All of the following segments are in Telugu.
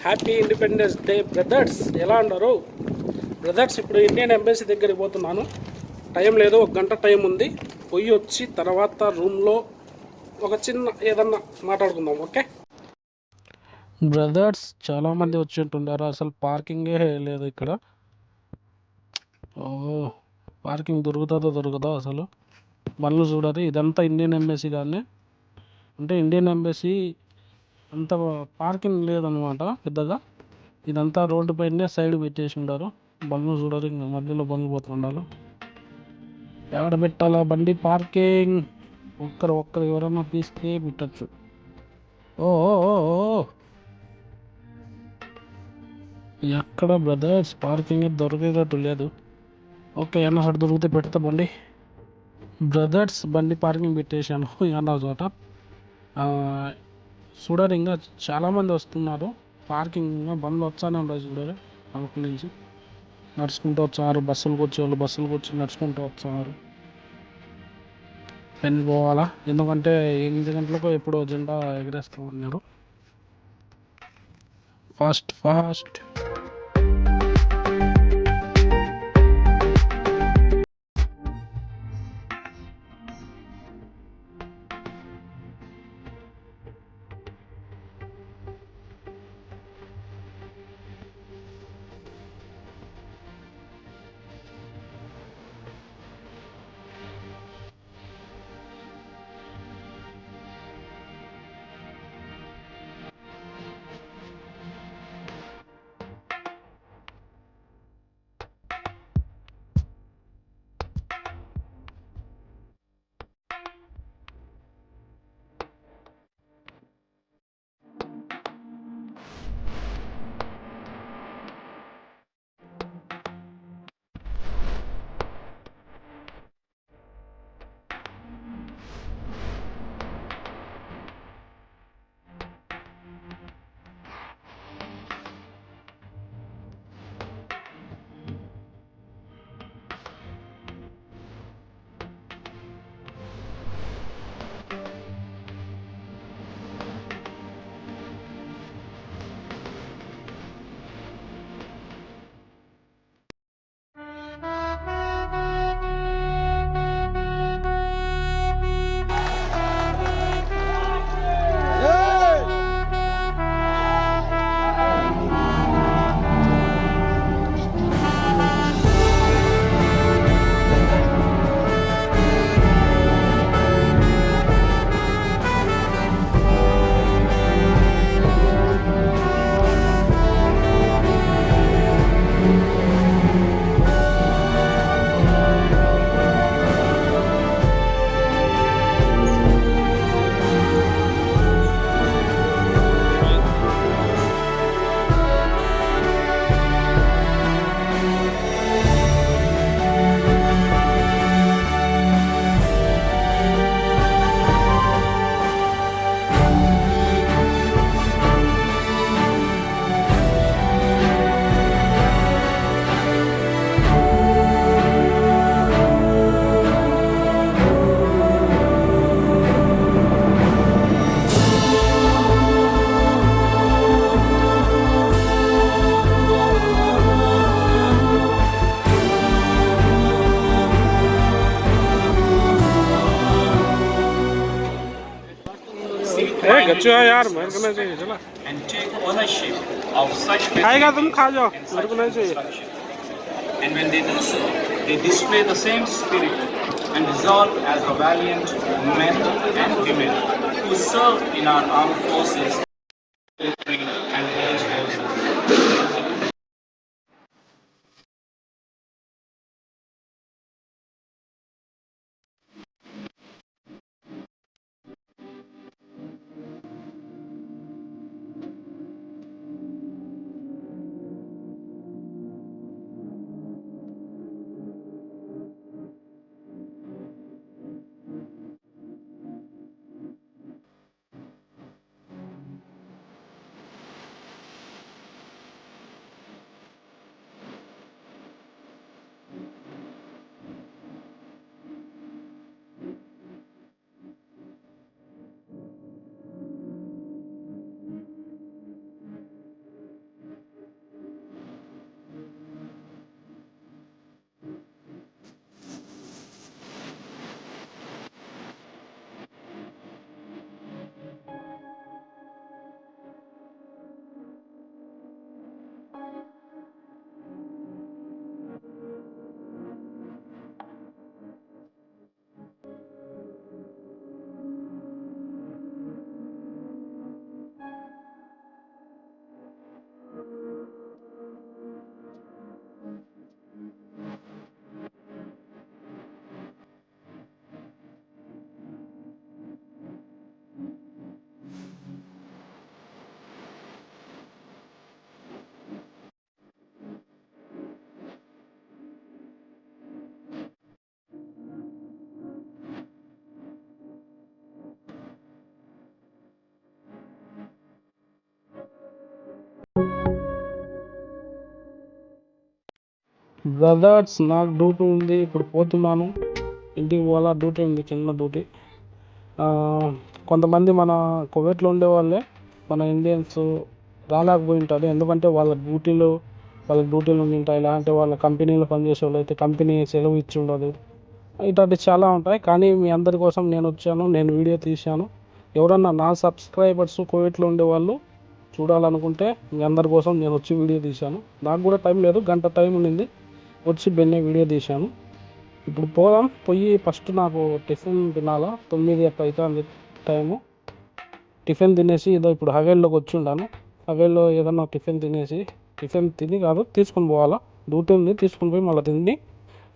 Happy independence day brothers. ఎలా ఉన్నారు బ్రదర్స్? ఇప్పుడు ఇండియన్ ఎంబసీ దగ్గరికి పోతున్నాను. టైం లేదు, 1 గంట టైం ఉంది. పోయి వచ్చి తర్వాత రూమ్లో ఒక చిన్న ఏదన్నా మాట్లాడుకుందాం. ఓకే బ్రదర్స్, చాలామంది వచ్చి ఉంటున్నారు. అసలు పార్కింగే లేదు ఇక్కడ. ఓ, పార్కింగ్ దొరుకుతుందో అసలు బండ్లు చూడాలి. ఇదంతా ఇండియన్ ఎంబసీ కానీ, అంటే ఇండియన్ ఎంబసీ అంత పార్కింగ్ లేదనమాట పెద్దగా. ఇదంతా రోడ్డు పైనే సైడ్ పెట్టేసి ఉండారు. బండ్లు చూడరు, ఇంకా మధ్యలో బండ్లు పోతుండాలి. ఎక్కడ పెట్టాలా బండి పార్కింగ్? ఒక్కరు ఎవరైనా తీస్తే పెట్టచ్చు. ఓ ఎక్కడ బ్రదర్స్ పార్కింగ్ దొరికేటట్టు లేదు. ఓకే, ఏమన్నా చోట దొరికితే పెడతా బండి. బ్రదర్స్, బండి పార్కింగ్ పెట్టేశాను ఏమన్నా చోట. చూడరు, ఇంకా చాలామంది వస్తున్నారు. పార్కింగ్ బండ్లు వచ్చానే ఉన్నాయి చూడరు. అక్కడి నుంచి నడుచుకుంటూ వచ్చారు. బస్సులకు వచ్చేవాళ్ళు బస్సులకు వచ్చి నడుచుకుంటూ వచ్చారు. పెన్ పోవాలా, ఎందుకంటే 8 గంటలకు ఎప్పుడో జెండా ఎగరేస్తామన్నారు. ఫాస్ట్. गच्छो यार, मेरे को नहीं चाहिए। चला and take ownership of such खाएगा तुम खा जाओ, मेरे को नहीं चाहिए। construction. And when they do so, they display the same spirit and resolve as the valiant men and women who serve in our armed forces, military and police forces. Brothers నాకు డ్యూటీ ఉంది, ఇప్పుడు పోతున్నాను. ఇంటికి పోవాలా, డ్యూటీ ఉంది, చిన్న డ్యూటీ. కొంతమంది మన కువైట్లో ఉండే వాళ్ళే మన ఇండియన్స్ రాలేకపోయి ఉంటారు. ఎందుకంటే వాళ్ళ డ్యూటీలు ఉంటాయి. లేదంటే వాళ్ళ కంపెనీలో పనిచేసే వాళ్ళు అయితే కంపెనీ సెలవు ఇచ్చి ఉండదు. ఇట్లాంటివి చాలా ఉంటాయి. కానీ మీ అందరి కోసం నేను వచ్చాను, నేను వీడియో తీశాను. ఎవరన్నా నా సబ్స్క్రైబర్స్ కువైట్లో ఉండేవాళ్ళు చూడాలనుకుంటే మీ అందరి కోసం నేను వచ్చి వీడియో తీశాను. నాకు కూడా టైం లేదు, గంట టైం ఉండింది, వచ్చి బెన్నే వీడియో తీశాను. ఇప్పుడు పోదాం. పోయి ఫస్ట్ నాకు టిఫిన్ తినాలా, 9 అట్లా అవుతుంది టైము. టిఫిన్ తినేసి ఏదో ఇప్పుడు హవేల్లోకి వచ్చి ఉన్నాను. హవేల్లో ఏదన్నా టిఫిన్ తిని కాదు తీసుకొని పోవాలా. డ్యూటీ ఉంది, తీసుకొని పోయి మళ్ళీ తిని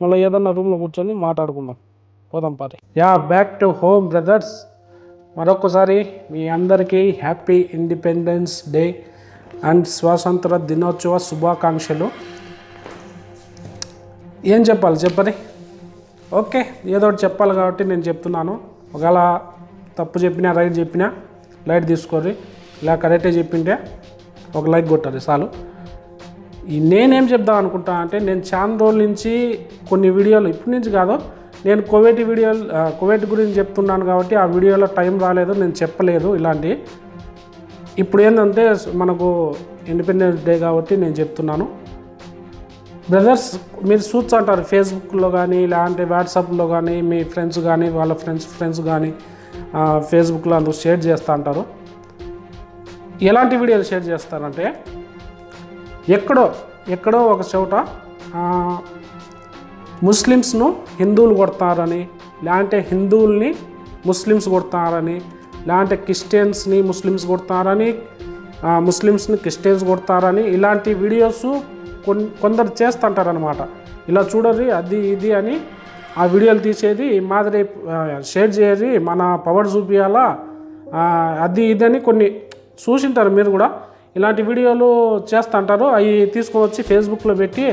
మళ్ళీ ఏదన్నా రూమ్లో కూర్చొని మాట్లాడుకుందాం. పోదాం పారి. Back to home brothers. మరొకసారి మీ అందరికీ హ్యాపీ ఇండిపెండెన్స్ డే అండ్ స్వాతంత్ర దినోత్సవ శుభాకాంక్షలు. ఏం చెప్పాలి చెప్పని? ఓకే, ఏదో ఒకటి చెప్పాలి కాబట్టి నేను చెప్తున్నాను. ఒకవేళ తప్పు చెప్పినా రైట్ చెప్పినా లైట్ తీసుకోర్రి, ఇలా కరెక్టే చెప్పింటే ఒక లైక్ కొట్టాలి చాలు. నేనేం చెప్దాం అనుకుంటా అంటే, నేను చాలా రోజుల నుంచి కొన్ని వీడియోలు, ఇప్పటి నుంచి కాదు, నేను కువైట్ గురించి చెప్తున్నాను కాబట్టి ఆ వీడియోలో టైం రాలేదు, నేను చెప్పలేదు ఇలాంటివి. ఇప్పుడు ఏంటంటే మనకు ఇండిపెండెన్స్ డే కాబట్టి నేను చెప్తున్నాను. బ్రదర్స్, మీరు చూస్తూ అంటారు ఫేస్బుక్లో కానీ లేదంటే వాట్సాప్లో కానీ మీ ఫ్రెండ్స్ కానీ వాళ్ళ ఫ్రెండ్స్ కానీ ఫేస్బుక్లో అందుకు షేర్ చేస్తూ అంటారు. ఎలాంటి వీడియోలు షేర్ చేస్తారంటే, ఎక్కడో ఒక చోట ముస్లిమ్స్ను హిందువులు కొడతారని, లేదంటే హిందువుల్ని ముస్లిమ్స్ కొడతారని, లేదంటే క్రిస్టియన్స్ని ముస్లిమ్స్ కొడతారని, ముస్లిమ్స్ని క్రిస్టియన్స్ కొడతారని ఇలాంటి వీడియోస్ కొందరు చేస్తుంటారనమాట. ఇలా చూడరి అది ఇది అని ఆ వీడియోలు తీసేది మాదిరి షేర్ చేయరి, మన పవర్ చూపించాలా అది ఇది అని కొన్ని చూసింటారు మీరు కూడా. ఇలాంటి వీడియోలు చేస్తుంటారు. అవి తీసుకొని వచ్చి ఫేస్బుక్లో పెట్టి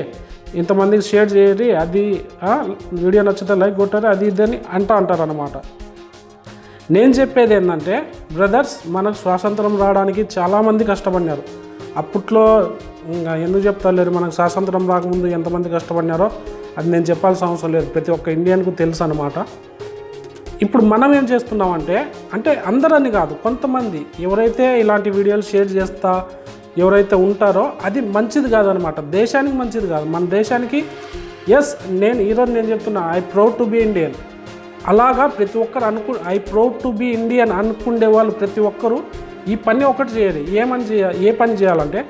ఇంతమందికి షేర్ చేయరి, అది వీడియో నచ్చితే లైక్ కొట్టారు, అది ఇది అని అంటారు అనమాట. నేను చెప్పేది ఏంటంటే బ్రదర్స్, మనకు స్వాతంత్రం రావడానికి చాలామంది కష్టపడినారు. అప్పట్లో ఇంకా ఎందుకు చెప్తారు, మనకు స్వాతంత్రం రాకముందు ఎంతమంది కష్టపడినారో అది నేను చెప్పాల్సిన అవసరం లేదు, ప్రతి ఒక్క ఇండియన్కు తెలుసు అనమాట. ఇప్పుడు మనం ఏం చేస్తున్నామంటే, అంటే అందరని కాదు, కొంతమంది ఎవరైతే ఇలాంటి వీడియోలు షేర్ చేస్తా ఎవరైతే ఉంటారో అది మంచిది కాదనమాట, దేశానికి మంచిది కాదు. మన దేశానికి ఈరోజు నేను చెప్తున్నా, I proud to be Indian. అలాగా ప్రతి ఒక్కరు I proud to be Indian అనుకునే వాళ్ళు ప్రతి ఒక్కరూ ఈ పని ఒకటి చేయరు. ఏ పని చేయాలంటే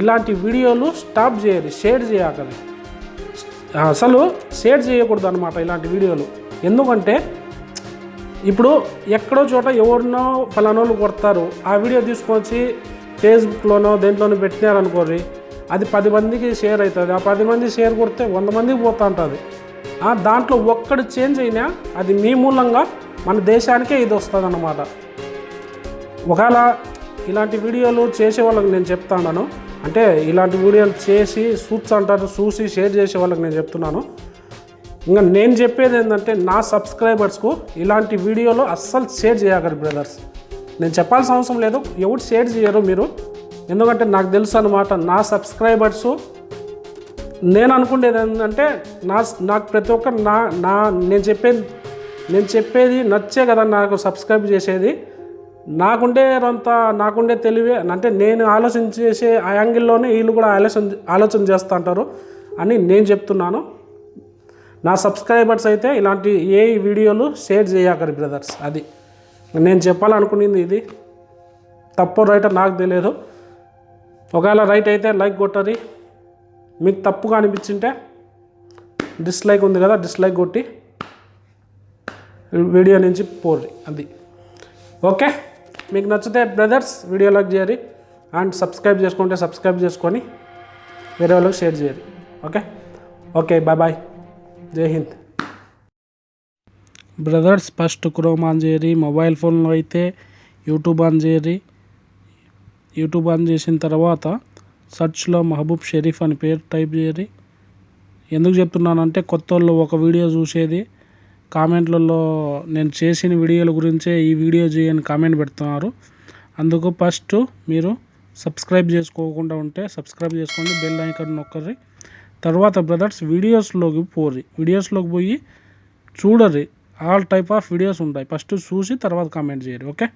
ఇలాంటి వీడియోలు స్టాప్ చేయరు, షేర్ చేయకండి, అసలు షేర్ చేయకూడదు అనమాట ఇలాంటి వీడియోలు. ఎందుకంటే ఇప్పుడు ఎక్కడో చోట ఎవరినో ఫలానోళ్ళు కొడతారు, ఆ వీడియో తీసుకొచ్చి ఫేస్బుక్లోనో దేంట్లోనో పెట్టినారనుకోరి, అది 10 మందికి షేర్ అవుతుంది. ఆ 10 మంది షేర్ కొడితే 100 మందికి పోతూ ఉంటుంది. దాంట్లో ఒక్కడు చేంజ్ అయినా అది మీ మూలంగా మన దేశానికే ఇది వస్తుంది అన్నమాట. ఒకవేళ ఇలాంటి వీడియోలు చేసే వాళ్ళకి నేను చెప్తాను, అంటే ఇలాంటి వీడియోలు చేసి చూసి షేర్ చేసే వాళ్ళకి నేను చెప్తున్నాను. ఇంకా నేను చెప్పేది ఏంటంటే, నా సబ్స్క్రైబర్స్కు ఇలాంటి వీడియోలు అస్సలు షేర్ చేయగలరు బ్రదర్స్. నేను చెప్పాల్సిన అవసరం లేదు, ఎవరు షేర్ చేయరు మీరు. ఎందుకంటే నాకు తెలుసు అనమాట, నా సబ్స్క్రైబర్సు నేను అనుకునేది ఏంటంటే, నాకు ప్రతి ఒక్కరు నేను చెప్పేది నచ్చే కదా నాకు సబ్స్క్రైబ్ చేసేది. నాకుండే తెలివే, అంటే నేను ఆలోచించేసే ఆ యాంగిల్లోనే వీళ్ళు కూడా ఆలోచన చేస్తూ ఉంటారు అని నేను చెప్తున్నాను. నా సబ్స్క్రైబర్స్ అయితే ఇలాంటి ఏ వీడియోలు షేర్ చేయకరు బ్రదర్స్. అది నేను చెప్పాలనుకునేది. ఇది తప్పో రైటో నాకు తెలియదు. ఒకవేళ రైట్ అయితే లైక్ కొట్టరి, మీకు తప్పుగా అనిపించింటే డిస్లైక్ ఉంది కదా, డిస్లైక్ కొట్టి వీడియో నుంచి పోర్రి. అది ఓకే. మీకు నచ్చితే బ్రదర్స్ వీడియో లైక్ చేయరి, అండ్ సబ్స్క్రైబ్ చేసుకుంటే సబ్స్క్రైబ్ చేసుకొని వేరే వాళ్ళకి షేర్ చేయరు. Okay bye, Jai Hind brothers. First Chrome on చేయరి, మొబైల్ ఫోన్లో అయితే యూట్యూబ్ ఆన్ చేయరి. యూట్యూబ్ ఆన్ చేసిన తర్వాత సెర్చ్లో మహబూబ్ షరీఫ్ అని పేరు టైప్ చేయరి. ఎందుకు చెప్తున్నానంటే, కొత్త వాళ్ళు ఒక వీడియో చూసేది కామెంట్లలో నేను చేసిన వీడియోల గురించే ఈ వీడియో చేయని కామెంట్ పెడుతున్నారు. అందుకు ఫస్ట్ మీరు సబ్స్క్రైబ్ చేసుకోకుండా ఉంటే సబ్స్క్రైబ్ చేసుకోండి, బెల్ ఐకాన్ నొక్కరి. తర్వాత బ్రదర్స్ వీడియోస్లోకి పోయి చూడరి. ఆల్ టైప్ ఆఫ్ వీడియోస్ ఉంటాయి. ఫస్ట్ చూసి తర్వాత కామెంట్ చేయరు. ఓకే.